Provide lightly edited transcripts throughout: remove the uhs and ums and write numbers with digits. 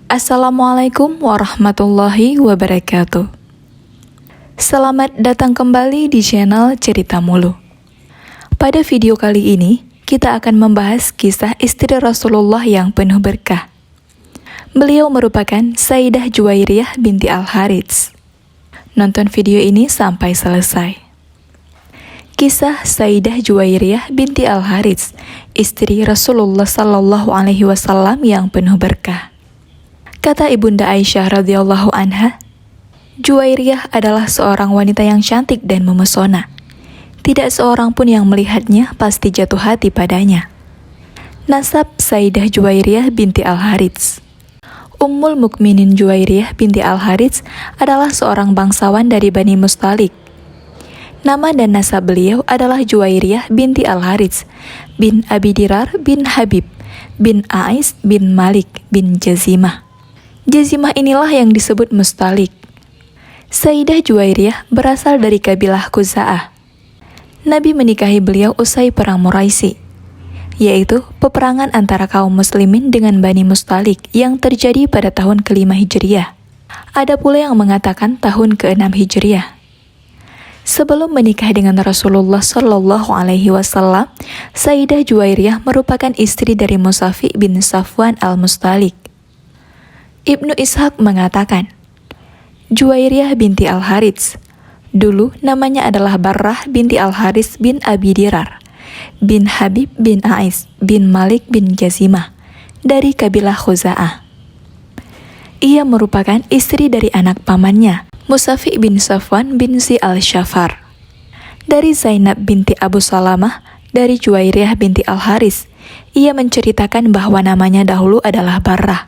Assalamualaikum warahmatullahi wabarakatuh. Selamat datang kembali di channel Cerita Mulu. Pada video kali ini, kita akan membahas kisah istri Rasulullah yang penuh berkah. Beliau merupakan Sayyidah Juwairiyah binti Al-Harits. Nonton video ini sampai selesai. Kisah Sayyidah Juwairiyah binti Al-Harits, istri Rasulullah Sallallahu Alaihi Wasallam yang penuh berkah. Kata Ibunda Aisyah radhiyallahu anha, Juwairiyah adalah seorang wanita yang cantik dan memesona. Tidak seorang pun yang melihatnya pasti jatuh hati padanya. Nasab Sayyidah Juwairiyah binti Al-Harits. Ummul Mukminin Juwairiyah binti Al-Harits adalah seorang bangsawan dari Bani Mustalik. Nama dan nasab beliau adalah Juwairiyah binti Al-Harits bin Abi Dirar bin Habib bin Ais bin Malik bin Jazimah. Jazimah inilah yang disebut Mustalik. Sayyidah Juwairiyah berasal dari kabilah Khuza'ah. Nabi menikahi beliau usai perang Muraisi, yaitu peperangan antara kaum muslimin dengan Bani Mustalik yang terjadi pada tahun ke-5 Hijriah. Ada pula yang mengatakan tahun ke-6 Hijriah. Sebelum menikah dengan Rasulullah Shallallahu Alaihi Wasallam, Sayyidah Juwairiyah merupakan istri dari Musafi bin Safwan al-Mustalik. Ibnu Ishaq mengatakan, Juwairiyah binti Al-Harits, dulu namanya adalah Barrah binti Al-Harits bin Abi Dirar, bin Habib bin Ais bin Malik bin Jazimah, dari kabilah Khuza'ah. Ia merupakan istri dari anak pamannya, Musafi bin Safwan bin Si al-Shafar. Dari Zainab binti Abu Salamah, dari Juwairiyah binti Al-Haris, ia menceritakan bahwa namanya dahulu adalah Barrah.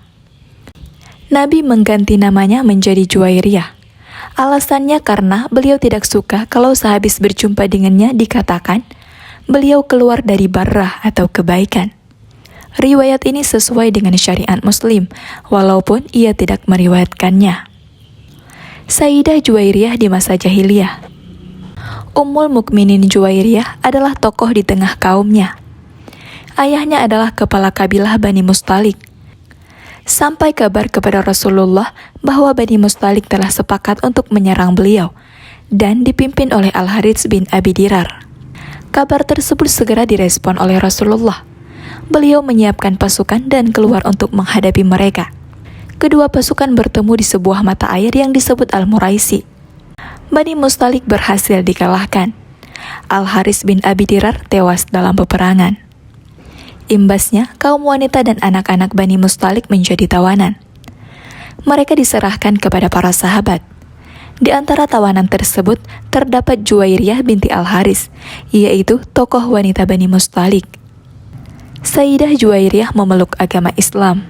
Nabi mengganti namanya menjadi Juwairiyah. Alasannya karena beliau tidak suka kalau sehabis berjumpa dengannya dikatakan beliau keluar dari Barrah atau kebaikan. Riwayat ini sesuai dengan syariat Muslim, walaupun ia tidak meriwayatkannya. Sayyidah Juwairiyah di masa jahiliyah. Ummul Mukminin Juwairiyah adalah tokoh di tengah kaumnya. Ayahnya adalah kepala kabilah Bani Mustalik. Sampai kabar kepada Rasulullah bahwa Bani Mustalik telah sepakat untuk menyerang beliau dan dipimpin oleh Al-Harits bin Abi Dirar. Kabar tersebut segera direspon oleh Rasulullah. Beliau menyiapkan pasukan dan keluar untuk menghadapi mereka. Kedua pasukan bertemu di sebuah mata air yang disebut Al-Muraisi. Bani Mustalik berhasil dikalahkan. Al-Harits bin Abi Dirar tewas dalam peperangan. Imbasnya, kaum wanita dan anak-anak Bani Mustalik menjadi tawanan. Mereka diserahkan kepada para sahabat. Di antara tawanan tersebut, terdapat Juwairiyah binti Al-Haris, yaitu tokoh wanita Bani Mustalik. Sayyidah Juwairiyah memeluk agama Islam.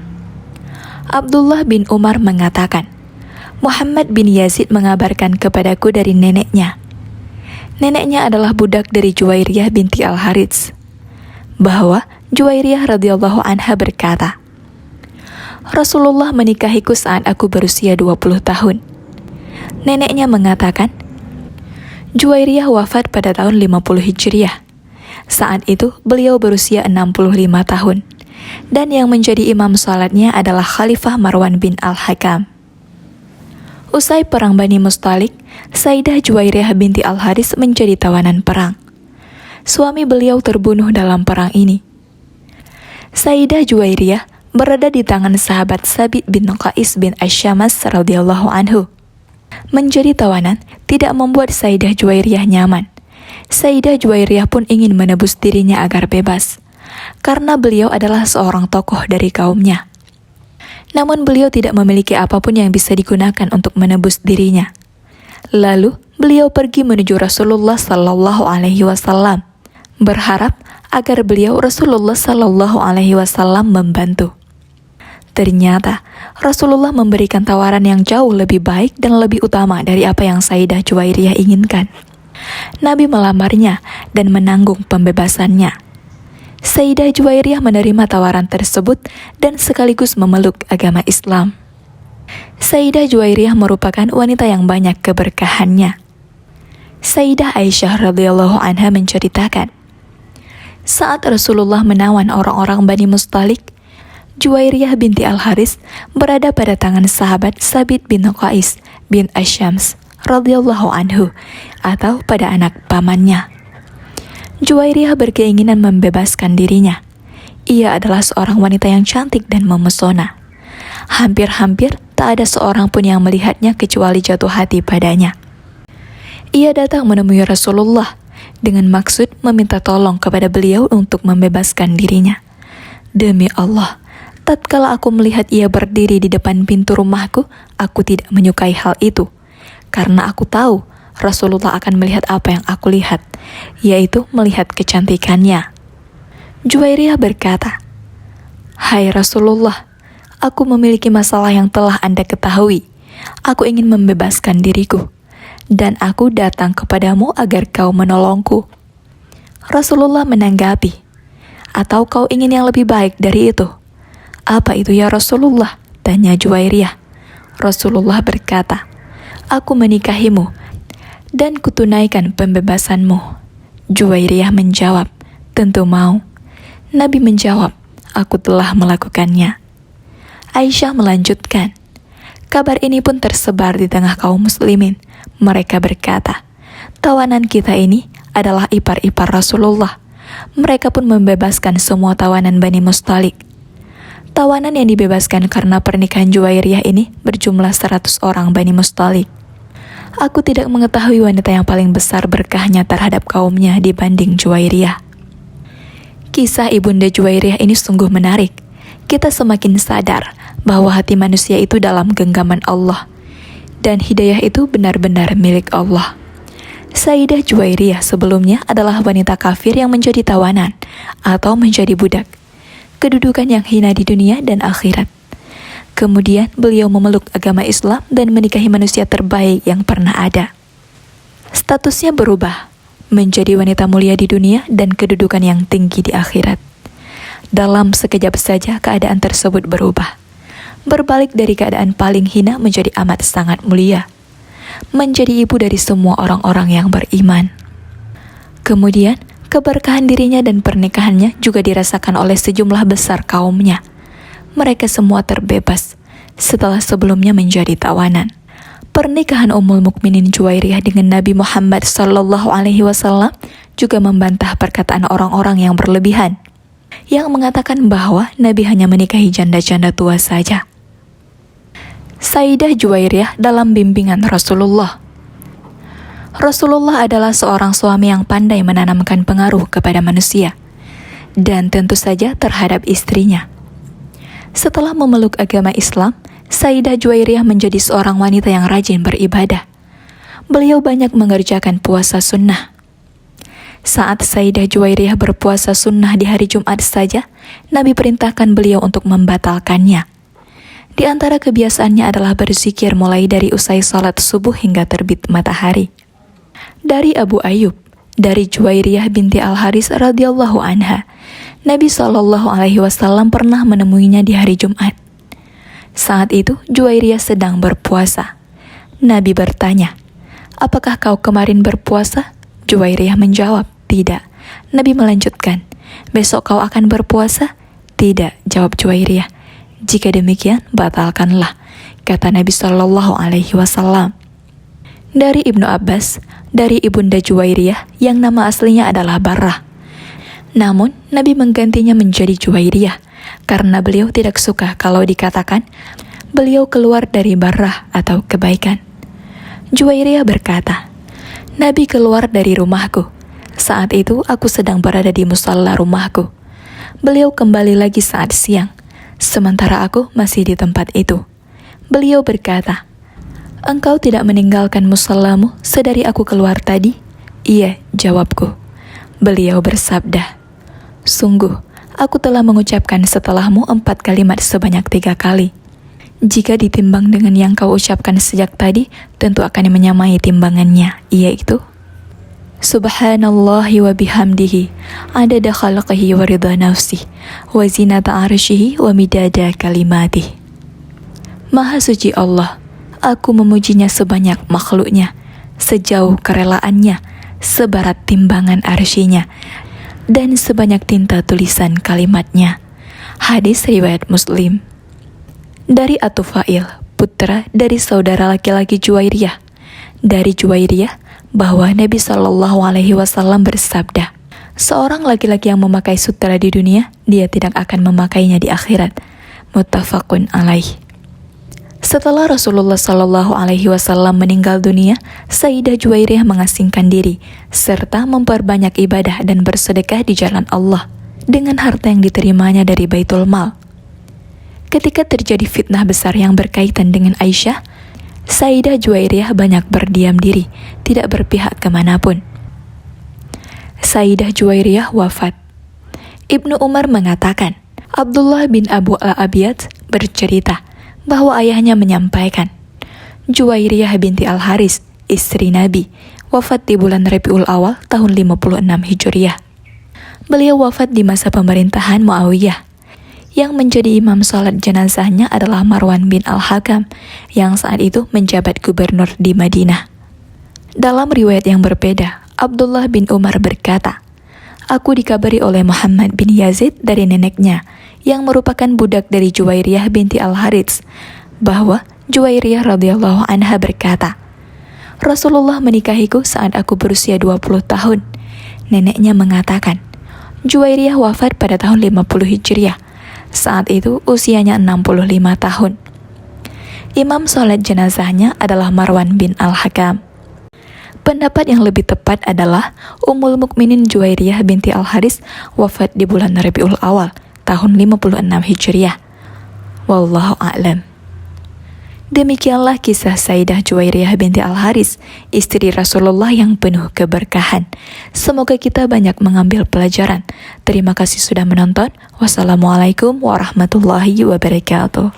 Abdullah bin Umar mengatakan, Muhammad bin Yazid mengabarkan kepadaku dari neneknya. Neneknya adalah budak dari Juwairiyah binti Al-Harits, bahwa Juwairiyah radhiyallahu anha berkata, Rasulullah menikahiku saat aku berusia 20 tahun. Neneknya mengatakan, Juwairiyah wafat pada tahun 50 Hijriah. Saat itu beliau berusia 65 tahun. Dan yang menjadi imam salatnya adalah Khalifah Marwan bin Al-Hakam. Usai perang Bani Mustalik, Sayyidah Juwairiyah binti Al-Haris menjadi tawanan perang. Suami beliau terbunuh dalam perang ini. Sayyidah Juwairiyah berada di tangan sahabat Sabit bin Qais bin Asyamas radhiyallahu anhu. Menjadi tawanan tidak membuat Sayyidah Juwairiyah nyaman. Sayyidah Juwairiyah pun ingin menebus dirinya agar bebas, karena beliau adalah seorang tokoh dari kaumnya. Namun beliau tidak memiliki apapun yang bisa digunakan untuk menebus dirinya. Lalu beliau pergi menuju Rasulullah Sallallahu Alaihi Wasallam, berharap agar beliau Rasulullah Sallallahu Alaihi Wasallam membantu. Ternyata Rasulullah memberikan tawaran yang jauh lebih baik dan lebih utama dari apa yang Sayyidah Juwairiyah inginkan. Nabi melamarnya dan menanggung pembebasannya. Sayyidah Juwairiyah menerima tawaran tersebut dan sekaligus memeluk agama Islam. Sayyidah Juwairiyah merupakan wanita yang banyak keberkahannya. Sayyidah Aisyah radhiyallahu anha menceritakan, saat Rasulullah menawan orang-orang Bani Mustalik, Juwairiyah binti Al-Haris berada pada tangan sahabat Sabit bin Qais bin Asyams radhiyallahu anhu atau pada anak pamannya. Juwairiyah berkeinginan membebaskan dirinya. Ia adalah seorang wanita yang cantik dan memesona. Hampir-hampir tak ada seorang pun yang melihatnya kecuali jatuh hati padanya. Ia datang menemui Rasulullah dengan maksud meminta tolong kepada beliau untuk membebaskan dirinya. Demi Allah, tatkala aku melihat ia berdiri di depan pintu rumahku, aku tidak menyukai hal itu. Karena aku tahu Rasulullah akan melihat apa yang aku lihat, yaitu melihat kecantikannya. Juwairiyah berkata, "Hai Rasulullah, aku memiliki masalah yang telah Anda ketahui. Aku ingin membebaskan diriku, dan aku datang kepadamu agar kau menolongku." Rasulullah menanggapi, "Atau kau ingin yang lebih baik dari itu?" "Apa itu ya Rasulullah?" tanya Juwairiyah. Rasulullah berkata, "Aku menikahimu dan kutunaikan pembebasanmu." Juwairiyah menjawab, "Tentu mau." Nabi menjawab, "Aku telah melakukannya." Aisyah melanjutkan, "Kabar ini pun tersebar di tengah kaum muslimin. Mereka berkata, tawanan kita ini adalah ipar-ipar Rasulullah. Mereka pun membebaskan semua tawanan Bani Mustalik. Tawanan yang dibebaskan karena pernikahan Juwairiyah ini berjumlah 100 orang Bani Mustalik. Aku tidak mengetahui wanita yang paling besar berkahnya terhadap kaumnya dibanding Juwairiyah." Kisah Ibunda Juwairiyah ini sungguh menarik. Kita semakin sadar bahwa hati manusia itu dalam genggaman Allah, dan hidayah itu benar-benar milik Allah. Sayyidah Juwairiyah sebelumnya adalah wanita kafir yang menjadi tawanan atau menjadi budak, kedudukan yang hina di dunia dan akhirat. Kemudian beliau memeluk agama Islam dan menikahi manusia terbaik yang pernah ada. Statusnya berubah menjadi wanita mulia di dunia dan kedudukan yang tinggi di akhirat. Dalam sekejap saja keadaan tersebut berubah, berbalik dari keadaan paling hina menjadi amat sangat mulia, menjadi ibu dari semua orang-orang yang beriman. Kemudian, keberkahan dirinya dan pernikahannya juga dirasakan oleh sejumlah besar kaumnya. Mereka semua terbebas setelah sebelumnya menjadi tawanan. Pernikahan Ummul Mukminin Juwairiyah dengan Nabi Muhammad SAW juga membantah perkataan orang-orang yang berlebihan, yang mengatakan bahwa Nabi hanya menikahi janda-janda tua saja. Sayyidah Juwairiyah dalam bimbingan Rasulullah. Rasulullah adalah seorang suami yang pandai menanamkan pengaruh kepada manusia, dan tentu saja terhadap istrinya. Setelah memeluk agama Islam, Sayyidah Juwairiyah menjadi seorang wanita yang rajin beribadah. Beliau banyak mengerjakan puasa sunnah. Saat Sayyidah Juwairiyah berpuasa sunnah di hari Jumat saja, Nabi perintahkan beliau untuk membatalkannya. Di antara kebiasaannya adalah berzikir mulai dari usai salat subuh hingga terbit matahari. Dari Abu Ayyub, dari Juwairiyah binti Al-Haris radhiyallahu anha, Nabi SAW pernah menemuinya di hari Jumat. Saat itu Juwairiyah sedang berpuasa. Nabi bertanya, "Apakah kau kemarin berpuasa?" Juwairiyah menjawab, "Tidak." Nabi melanjutkan, "Besok kau akan berpuasa?" "Tidak," jawab Juwairiyah. "Jika demikian, batalkanlah," kata Nabi SAW. Dari Ibnu Abbas, dari Ibunda Juwairiyah yang nama aslinya adalah Barrah. Namun, Nabi menggantinya menjadi Juwairiyah karena beliau tidak suka kalau dikatakan beliau keluar dari Barrah atau kebaikan. Juwairiyah berkata, "Nabi keluar dari rumahku. Saat itu aku sedang berada di musalla rumahku. Beliau kembali lagi saat siang, sementara aku masih di tempat itu. Beliau berkata, 'Engkau tidak meninggalkan musallamu sedari aku keluar tadi?' 'Iya,' jawabku. Beliau bersabda, 'Sungguh, aku telah mengucapkan setelahmu 4 kalimat sebanyak 3 kali. Jika ditimbang dengan yang kau ucapkan sejak tadi, tentu akan menyamai timbangannya, yaitu Subhanallahi wa bihamdihi, adada khalqihi wa ridha nafsih, wa zinata arsyihi wa midada kalimatih.' Maha suci Allah, aku memujinya sebanyak makhluknya, sejauh kerelaannya, sebarat timbangan arsyinya, dan sebanyak tinta tulisan kalimatnya. Hadis riwayat Muslim. Dari Atufail, putra dari saudara laki-laki Juwairiyah. Dari Juwairiyah bahwa Nabi Shallallahu Alaihi Wasallam bersabda, seorang laki-laki yang memakai sutera di dunia, dia tidak akan memakainya di akhirat. Muttafaqun alaih. Setelah Rasulullah Shallallahu Alaihi Wasallam meninggal dunia, Sayyidah Juwairiyah mengasingkan diri serta memperbanyak ibadah dan bersedekah di jalan Allah dengan harta yang diterimanya dari Baitul Mal. Ketika terjadi fitnah besar yang berkaitan dengan Aisyah, Sayyidah Juwairiyah banyak berdiam diri, tidak berpihak kemanapun. Sayyidah Juwairiyah wafat. Ibnu Umar mengatakan, Abdullah bin Abu al-Abiyad bercerita bahwa ayahnya menyampaikan, Juwairiyah binti Al-Haris, istri Nabi, wafat di bulan Rabiul Awal tahun 56 Hijriah. Beliau wafat di masa pemerintahan Muawiyah. Yang menjadi imam salat jenazahnya adalah Marwan bin Al-Hakam, yang saat itu menjabat gubernur di Madinah. Dalam riwayat yang berbeda, Abdullah bin Umar berkata, aku dikabari oleh Muhammad bin Yazid dari neneknya, yang merupakan budak dari Juwairiyah binti Al-Harits, bahwa Juwairiyah radhiyallahu anha berkata, Rasulullah menikahiku saat aku berusia 20 tahun. Neneknya mengatakan, Juwairiyah wafat pada tahun 50 Hijriah. Saat itu usianya 65 tahun. Imam sholat jenazahnya adalah Marwan bin Al-Hakam. Pendapat yang lebih tepat adalah Ummul Mukminin Juwairiyah binti Al-Haris wafat di bulan Rabiul Awal tahun 56 Hijriah. Wallahu a'lam. Demikianlah kisah Sayyidah Juwairiyah binti Al-Haris, istri Rasulullah yang penuh keberkahan. Semoga kita banyak mengambil pelajaran. Terima kasih sudah menonton. Wassalamualaikum warahmatullahi wabarakatuh.